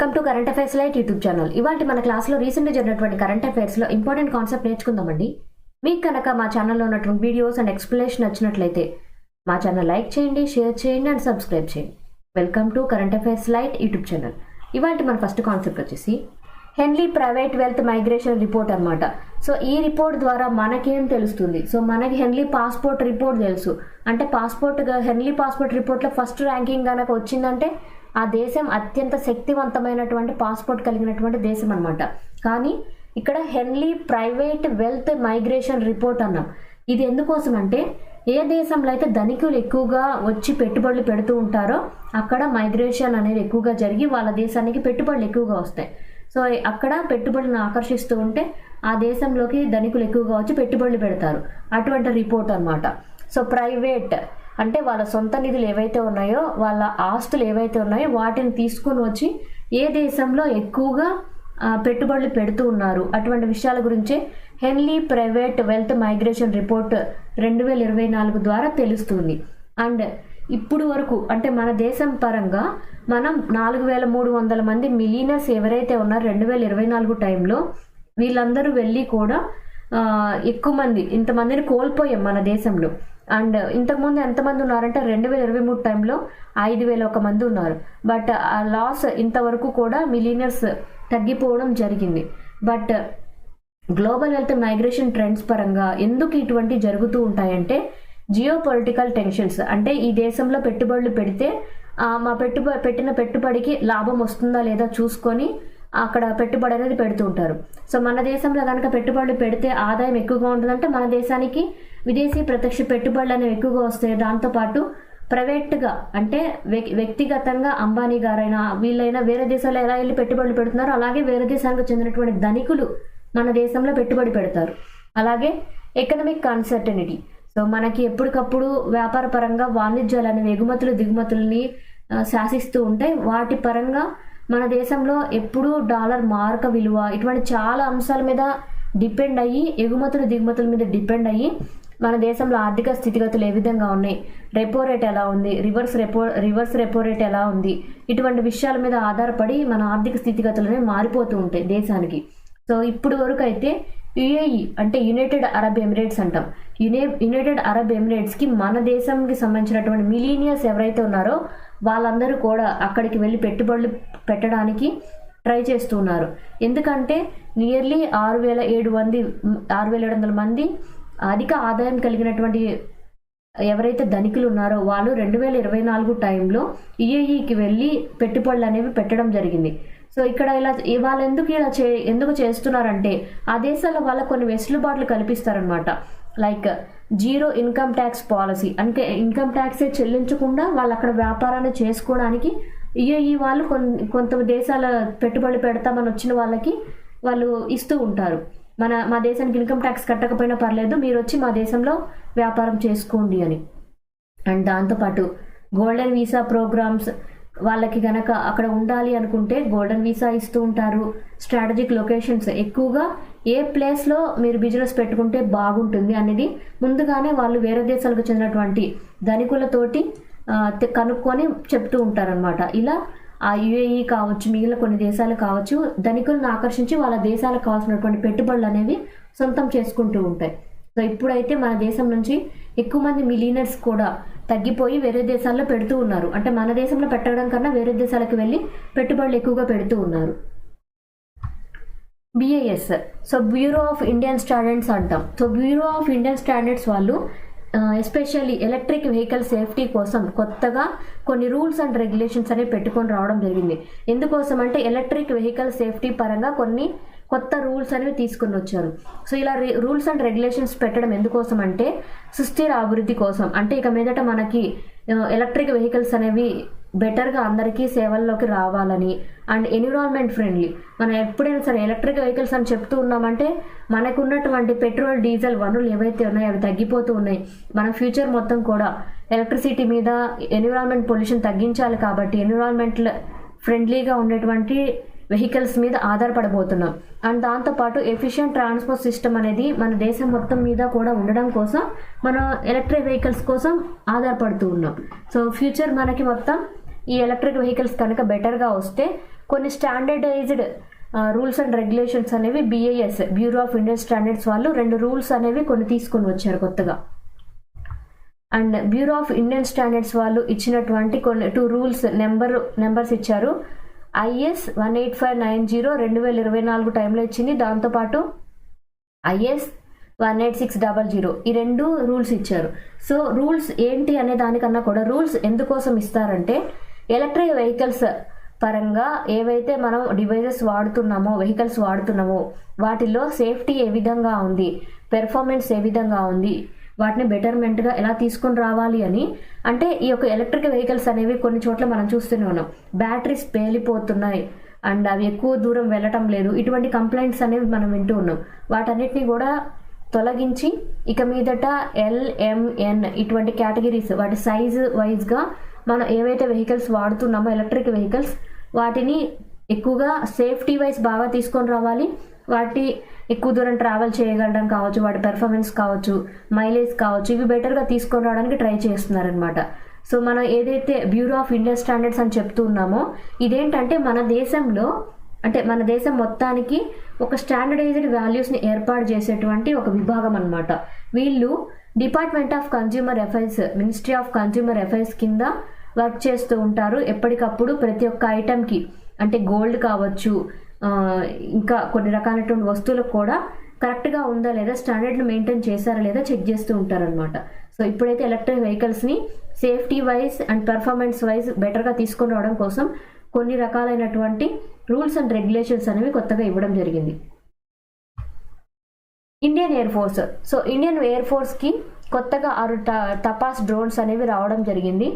Welcome to current affairs light YouTube channel. ఇవాళ మన క్లాస్లో రీసెంట్గా జరిగినటువంటి కరెంట్ అఫైర్స్లో ఇంపార్టెంట్ కాన్సెప్ట్ నేర్చుకుందామండి. మీకు కనుక మా ఛానల్లో ఉన్నటువంటి వీడియోస్ అండ్ ఎక్స్ప్లెనేషన్ నచ్చినట్లయితే మా ఛానల్ లైక్ చేయండి, షేర్ చేయండి అండ్ సబ్స్క్రైబ్ చేయండి. Welcome to current affairs light YouTube channel. ఇవాళ మన ఫస్ట్ కాన్సెప్ట్ వచ్చేసి హెన్లీ ప్రైవేట్ వెల్త్ మైగ్రేషన్ రిపోర్ట్ అనమాట. సో ఈ రిపోర్ట్ ద్వారా మనకేం తెలుస్తుంది? సో మనకి హెన్లీ పాస్పోర్ట్ రిపోర్ట్ తెలుసు. అంటే హెన్లీ పాస్పోర్ట్ రిపోర్ట్లో ఫస్ట్ ర్యాంకింగ్ కనుక వచ్చిందంటే ఆ దేశం అత్యంత శక్తివంతమైనటువంటి పాస్పోర్ట్ కలిగినటువంటి దేశం అనమాట. కానీ ఇక్కడ హెన్లీ ప్రైవేట్ వెల్త్ మైగ్రేషన్ రిపోర్ట్ అన్నాం. ఇది ఎందుకోసం అంటే ఏ దేశంలో అయితే ధనికులు ఎక్కువగా వచ్చి పెట్టుబడులు పెడుతూ ఉంటారో అక్కడ మైగ్రేషన్ అనేది ఎక్కువగా జరిగి వాళ్ళ దేశానికి పెట్టుబడులు ఎక్కువగా వస్తాయి. సో అక్కడ పెట్టుబడులను ఆకర్షిస్తూ ఉంటే ఆ దేశంలోకి ధనికులు ఎక్కువగా వచ్చి పెట్టుబడులు పెడతారు. అటువంటి రిపోర్ట్ అనమాట. సో ప్రైవేట్ అంటే వాళ్ళ సొంత నిధులు ఏవైతే ఉన్నాయో, వాళ్ళ ఆస్తులు ఏవైతే ఉన్నాయో వాటిని తీసుకుని వచ్చి ఏ దేశంలో ఎక్కువగా పెట్టుబడులు పెడుతూ ఉన్నారు అటువంటి విషయాల గురించే హెన్లీ ప్రైవేట్ వెల్త్ మైగ్రేషన్ రిపోర్ట్ 2024 ద్వారా తెలుస్తుంది. అండ్ ఇప్పుడు వరకు అంటే మన దేశం పరంగా మనం 4300 మంది మిలియనర్స్ ఎవరైతే ఉన్నారో 2024 టైంలో వీళ్ళందరూ వెళ్ళి కూడా ఎక్కువ మంది ఇంతమందిని కోల్పోయాం మన దేశంలో. అండ్ ఇంతకుముందు ఎంతమంది ఉన్నారంటే 2023 టైంలో 5001 మంది ఉన్నారు. బట్ ఆ లాస్ ఇంతవరకు కూడా మిలియనర్స్ తగ్గిపోవడం జరిగింది. But global health migration trends పరంగా ఎందుకు ఇటువంటి జరుగుతూ ఉంటాయంటే జియో పొలిటికల్ టెన్షన్స్. అంటే ఈ దేశంలో పెట్టుబడులు పెడితే మా పెట్టిన పెట్టుబడికి లాభం వస్తుందా లేదా చూసుకొని అక్కడ పెట్టుబడి అనేది పెడుతూ ఉంటారు. సో మన దేశంలో కనుక పెట్టుబడులు పెడితే ఆదాయం ఎక్కువగా ఉంటుందంటే మన దేశానికి విదేశీ ప్రత్యక్ష పెట్టుబడులు అనేవి ఎక్కువగా వస్తాయి. దాంతోపాటు ప్రైవేట్గా అంటే వ్యక్తిగతంగా అంబానీ గారైనా వీళ్ళైనా వేరే దేశాల్లో ఎలా వెళ్ళి పెట్టుబడులు పెడుతున్నారో అలాగే వేరే దేశానికి చెందినటువంటి ధనికులు మన దేశంలో పెట్టుబడి పెడతారు. అలాగే ఎకనామిక్ అన్సర్టనిటీ. సో మనకి ఎప్పటికప్పుడు వ్యాపార పరంగా వాణిజ్యాలు అనేవి ఎగుమతులు దిగుమతుల్ని శాసిస్తూ ఉంటాయి. వాటి పరంగా మన దేశంలో ఎప్పుడూ డాలర్ మార్క విలువ ఇటువంటి చాలా అంశాల మీద డిపెండ్ అయ్యి ఎగుమతులు దిగుమతుల మీద డిపెండ్ అయ్యి మన దేశంలో ఆర్థిక స్థితిగతులు ఏ విధంగా ఉన్నాయి, రెపో రేట్ ఎలా ఉంది, రివర్స్ రెపో రేట్ ఎలా ఉంది, ఇటువంటి విషయాల మీద ఆధారపడి మన ఆర్థిక స్థితిగతులు అనేవి మారిపోతూ ఉంటాయి దేశానికి. సో ఇప్పుడు వరకు అయితే యుఏఈ అంటే యునైటెడ్ అరబ్ ఎమిరేట్స్ అంటాం. యునైటెడ్ అరబ్ ఎమిరేట్స్కి మన దేశంకి సంబంధించినటువంటి మిలీనియర్స్ ఎవరైతే ఉన్నారో వాళ్ళందరూ కూడా అక్కడికి వెళ్ళి పెట్టుబడులు పెట్టడానికి ట్రై చేస్తున్నారు. ఎందుకంటే నియర్లీ 6700 మంది అధిక ఆదాయం కలిగినటువంటి ఎవరైతే ధనికులు ఉన్నారో వాళ్ళు 2024 టైంలో యుఏఈకి వెళ్ళి పెట్టుబడులు అనేవి పెట్టడం జరిగింది. సో ఇక్కడ వాళ్ళు ఎందుకు చేస్తున్నారంటే ఆ దేశాల వాళ్ళ కొన్ని వెసులుబాట్లు కల్పిస్తారనమాట. Like zero income tax policy. అంటే ఇన్కమ్ ట్యాక్సే చెల్లించకుండా వాళ్ళు అక్కడ వ్యాపారాన్ని చేసుకోవడానికి యుఏఈ వాళ్ళు కొంత దేశాల పెట్టుబడులు పెడతామని వచ్చిన వాళ్ళకి వాళ్ళు ఇస్తూ ఉంటారు. మా దేశానికి ఇన్కమ్ ట్యాక్స్ కట్టకపోయినా పర్లేదు, మీరు వచ్చి మా దేశంలో వ్యాపారం చేసుకోండి అని. అండ్ దాంతోపాటు గోల్డెన్ వీసా ప్రోగ్రామ్స్, వాళ్ళకి కనుక అక్కడ ఉండాలి అనుకుంటే గోల్డెన్ వీసా ఇస్తూ ఉంటారు. స్ట్రాటజిక్ లొకేషన్స్, ఎక్కువగా ఏ ప్లేస్లో మీరు బిజినెస్ పెట్టుకుంటే బాగుంటుంది అనేది ముందుగానే వాళ్ళు వేరే దేశాలకు చెందినటువంటి ధనికులతోటి కనుక్కొని చెప్తూ ఉంటారనమాట. ఇలా ఆ యుఏఈ కావచ్చు, మిగిలిన కొన్ని దేశాలు కావచ్చు, ధనికులను ఆకర్షించి వాళ్ళ దేశాలకు కావాల్సినటువంటి పెట్టుబడులు అనేవి సొంతం చేసుకుంటూ ఉంటాయి. సో ఇప్పుడైతే మన దేశం నుంచి ఎక్కువ మంది మిలియనర్స్ కూడా తగ్గిపోయి వేరే దేశాల్లో పెడుతూ ఉన్నారు. అంటే మన దేశంలో పెట్టడం కన్నా వేరే దేశాలకు వెళ్ళి పెట్టుబడులు ఎక్కువగా పెడుతూ ఉన్నారు. BIS, so bureau of Indian standards అంటాం. So bureau of Indian standards వాళ్ళు ఎస్పెషల్లీ ఎలక్ట్రిక్ వెహికల్ సేఫ్టీ కోసం కొత్తగా కొన్ని రూల్స్ అండ్ రెగ్యులేషన్స్ అనేవి పెట్టుకొని రావడం జరిగింది. ఎందుకోసం అంటే ఎలక్ట్రిక్ వెహికల్ సేఫ్టీ పరంగా కొన్ని కొత్త రూల్స్ అనేవి తీసుకుని వచ్చారు. సో ఇలా రూల్స్ అండ్ రెగ్యులేషన్స్ పెట్టడం ఎందుకోసం అంటే సుస్థిర అభివృద్ధి కోసం. అంటే ఇక మీదట మనకి ఎలక్ట్రిక్ వెహికల్స్ అనేవి బెటర్గా అందరికీ సేవల్లోకి రావాలని. And environment friendly. మనం ఎప్పుడైనా సరే ఎలక్ట్రిక్ వెహికల్స్ అని చెప్తూ ఉన్నామంటే మనకు ఉన్నటువంటి పెట్రోల్ డీజిల్ వనరులు ఏవైతే ఉన్నాయో అవి తగ్గిపోతూ ఉన్నాయి. మన ఫ్యూచర్ మొత్తం కూడా ఎలక్ట్రిసిటీ మీద ఎన్విరాన్మెంట్ పొల్యూషన్ తగ్గించాలి కాబట్టి ఎన్విరాన్మెంటల్ ఫ్రెండ్లీగా ఉండేటువంటి వెహికల్స్ మీద ఆధారపడబోతున్నాం. అండ్ దాంతోపాటు ఎఫిషియంట్ ట్రాన్స్పోర్ట్ సిస్టమ్ అనేది మన దేశం మొత్తం మీద కూడా ఉండడం కోసం మనం ఎలక్ట్రిక్ వెహికల్స్ కోసం ఆధారపడుతూ ఉన్నాం. సో ఫ్యూచర్ మనకి మొత్తం ఈ ఎలక్ట్రిక్ వెహికల్స్ కనుక బెటర్గా వస్తే కొన్ని స్టాండర్డైజ్డ్ రూల్స్ అండ్ రెగ్యులేషన్స్ అనేవి BIS, bureau of Indian standards వాళ్ళు 2 రూల్స్ అనేవి కొన్ని తీసుకొని వచ్చారు కొత్తగా. And bureau of Indian standards వాళ్ళు ఇచ్చినటువంటి కొన్ని 2 రూల్స్ నెంబర్స్ ఇచ్చారు. IS 18590 2024 టైంలో ఇచ్చింది. దాంతోపాటు IS 18600 ఈ 2 రూల్స్ ఇచ్చారు. సో రూల్స్ ఏంటి అనే దానికన్నా కూడా రూల్స్ ఎందుకోసం ఇస్తారంటే ఎలక్ట్రిక్ వెహికల్స్ పరంగా ఏవైతే మనం డివైజెస్ వాడుతున్నామో, వెహికల్స్ వాడుతున్నామో వాటిల్లో సేఫ్టీ ఏ విధంగా ఉంది, పెర్ఫార్మెన్స్ ఏ విధంగా ఉంది, వాటిని బెటర్మెంట్గా ఎలా తీసుకొని రావాలి అని. అంటే ఈ యొక్క ఎలక్ట్రిక్ వెహికల్స్ అనేవి కొన్ని చోట్ల మనం చూస్తూనే ఉన్నాం, బ్యాటరీస్ పేలిపోతున్నాయి అండ్ అవి ఎక్కువ దూరం వెళ్ళటం లేదు, ఇటువంటి కంప్లైంట్స్ అనేవి మనం వింటూ ఉన్నాం. వాటన్నిటిని కూడా తొలగించి ఇక మీదట LMN ఇటువంటి కేటగిరీస్ వాటి సైజు వైజ్గా మనం ఏవైతే వెహికల్స్ వాడుతున్నామో ఎలక్ట్రిక్ వెహికల్స్ వాటిని ఎక్కువగా సేఫ్టీ వైజ్ బాగా తీసుకొని రావాలి. వాటి ఎక్కువ దూరం ట్రావెల్ చేయగలడం కావచ్చు, వాటి పెర్ఫార్మెన్స్ కావచ్చు, మైలేజ్ కావచ్చు, ఇవి బెటర్గా తీసుకొని రావడానికి ట్రై చేస్తున్నారనమాట. సో మనం ఏదైతే బ్యూరో ఆఫ్ ఇండియన్ స్టాండర్డ్స్ అని చెప్తూ ఉన్నామో ఇదేంటంటే మన దేశంలో అంటే మన దేశం మొత్తానికి ఒక స్టాండర్డైజ్డ్ వాల్యూస్ని ఏర్పాటు చేసేటువంటి ఒక విభాగం అనమాట. వీళ్ళు department of consumer affairs, ministry of consumer affairs కింద వర్క్ చేస్తూ ఉంటారు. ఎప్పటికప్పుడు ప్రతి ఒక్క ఐటమ్కి అంటే గోల్డ్ కావచ్చు, ఇంకా కొన్ని రకాలైనటువంటి వస్తువులకు కూడా కరెక్ట్గా ఉందా లేదా, స్టాండర్డ్ని మెయింటైన్ చేశారా లేదా చెక్ చేస్తూ ఉంటారనమాట. సో ఇప్పుడైతే ఎలక్ట్రిక్ వెహికల్స్ని safety wise and performance wise బెటర్గా తీసుకొని రావడం కోసం కొన్ని రకాలైనటువంటి రూల్స్ అండ్ రెగ్యులేషన్స్ అనేవి కొత్తగా ఇవ్వడం జరిగింది. Indian air force, so Indian air ఫోర్స్కి కొత్తగా 6 తపాస్ డ్రోన్స్ అనేవి రావడం జరిగింది.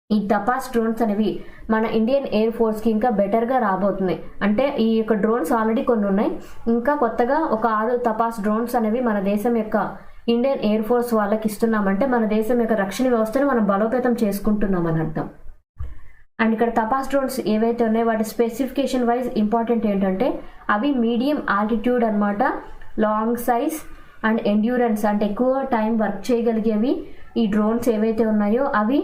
ఈ తపాస్ డ్రోన్స్ అనేవి మన ఇండియన్ ఎయిర్ ఫోర్స్కి ఇంకా బెటర్గా రాబోతున్నాయి. అంటే ఈ యొక్క డ్రోన్స్ ఆల్రెడీ కొన్ని ఉన్నాయి, ఇంకా కొత్తగా ఒక 6 తపాస్ డ్రోన్స్ అనేవి మన దేశం యొక్క ఇండియన్ ఎయిర్ ఫోర్స్ వాళ్ళకి ఇస్తున్నామంటే మన దేశం యొక్క రక్షణ వ్యవస్థను మనం బలోపేతం చేసుకుంటున్నామని అర్థం. అండ్ ఇక్కడ తపాస్ డ్రోన్స్ ఏవైతే ఉన్నాయో వాటి స్పెసిఫికేషన్ వైజ్ ఇంపార్టెంట్ ఏంటంటే అవి మీడియం ఆల్టిట్యూడ్ అనమాట, లాంగ్ సైజ్ అండ్ ఎండ్యూరెన్స్ అంటే ఎక్కువ టైం వర్క్ చేయగలిగేవి. ఈ డ్రోన్స్ ఏవైతే ఉన్నాయో అవి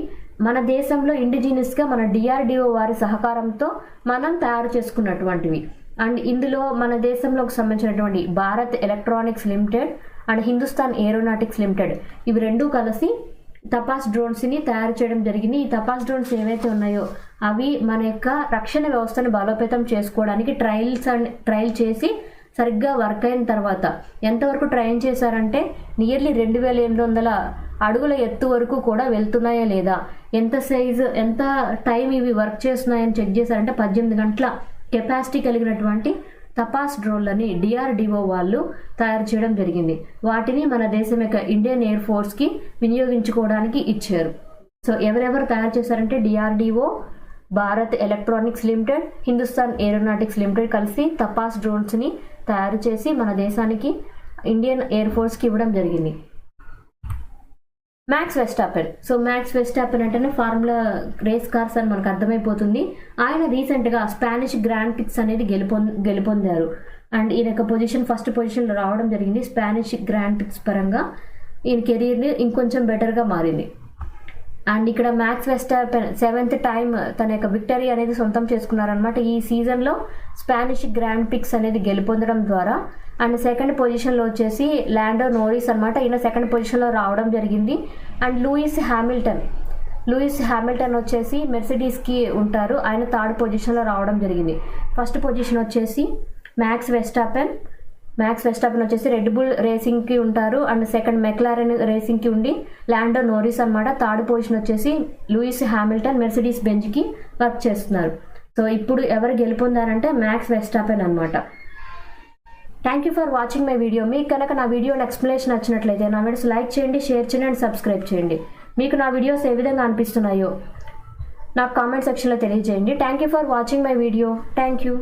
మన దేశంలో ఇండిజినియస్గా మన DRDO వారి సహకారంతో మనం తయారు చేసుకున్నటువంటివి. అండ్ ఇందులో మన దేశంలోకి సంబంధించినటువంటి Bharat electronics limited and Hindustan aeronautics limited ఇవి 2 కలిసి తపాస్ డ్రోన్స్ని తయారు చేయడం జరిగింది. ఈ తపాస్ డ్రోన్స్ ఏవైతే ఉన్నాయో అవి మన యొక్క రక్షణ వ్యవస్థను బలోపేతం చేసుకోవడానికి ట్రయల్ చేసి సరిగ్గా వర్క్ అయిన తర్వాత ఎంతవరకు ట్రైన్ చేశారంటే నియర్లీ 2800 అడుగుల ఎత్తు వరకు కూడా వెళ్తున్నాయా లేదా, ఎంత సైజు ఎంత టైం ఇవి వర్క్ చేస్తున్నాయని చెక్ చేశారంటే 18 గంటల కెపాసిటీ కలిగినటువంటి తపాస్ డ్రోన్లని DRDO వాళ్ళు తయారు చేయడం జరిగింది. వాటిని మన దేశం యొక్క ఇండియన్ ఎయిర్ ఫోర్స్కి వినియోగించుకోవడానికి ఇచ్చారు. సో ఎవరెవరు తయారు చేశారంటే DRDO, Bharat electronics limited, Hindustan aeronautics limited కలిసి తపాస్ డ్రోన్స్ని తయారు చేసి మన దేశానికి ఇండియన్ ఎయిర్ ఫోర్స్కి ఇవ్వడం జరిగింది. మ్యాక్స్ వెస్టాపెన్, సో మ్యాక్స్ వెస్టాపెన్ అంటేనే ఫార్ములా రేస్ కార్స్ అని మనకు అర్థమైపోతుంది. ఆయన రీసెంట్గా స్పానిష్ గ్రాండ్ ప్రిక్స్ అనేది గెలుపొందారు. అండ్ ఈయన యొక్క ఫస్ట్ పొజిషన్లో రావడం జరిగింది. స్పానిష్ గ్రాండ్ ప్రిక్స్ పరంగా ఈయన కెరీర్ని ఇంకొంచెం బెటర్గా మారింది. అండ్ ఇక్కడ మ్యాక్స్ వెస్టాపెన్ 7th టైం తన యొక్క విక్టరీ అనేది సొంతం చేసుకున్నారనమాట ఈ సీజన్లో. స్పానిష్ గ్రాండ్ ప్రిక్స్ అనేది గెలుపొందడం ద్వారా. అండ్ 2nd పొజిషన్లో వచ్చేసి లాండో నోరిస్ అనమాట, ఈయన 2nd పొజిషన్లో రావడం జరిగింది. అండ్ లూయిస్ హ్యామిల్టన్ వచ్చేసి మెర్సిడీస్కి ఉంటారు, ఆయన 3rd పొజిషన్లో రావడం జరిగింది. ఫస్ట్ పొజిషన్ వచ్చేసి మ్యాక్స్ వెస్టాపెన్ వచ్చేసి రెడ్ బుల్ రేసింగ్కి ఉంటారు. అండ్ 2nd మెక్లారెన్ రేసింగ్కి ఉండి లాండో నోరిస్ అనమాట. 3rd పొజిషన్ వచ్చేసి లూయిస్ హ్యామిల్టన్ మెర్సిడీస్ బెంజ్కి వర్క్ చేస్తున్నారు. సో ఇప్పుడు ఎవరు గెలుపొందారంటే మ్యాక్స్ వెస్టాపెన్ అనమాట. Thank you for watching my video. మీకు కనుక నా వీడియో ఎక్స్ప్లెనేషన్ నచ్చినట్లయితే నా వీడియోస్ లైక్ చేయండి, షేర్ చేయండి అండ్ సబ్స్క్రైబ్ చేయండి. మీకు నా వీడియోస్ ఏ విధంగా అనిపిస్తున్నాయో నాకు కామెంట్ సెక్షన్లో తెలియజేయండి. Thank you for watching my video. Thank you.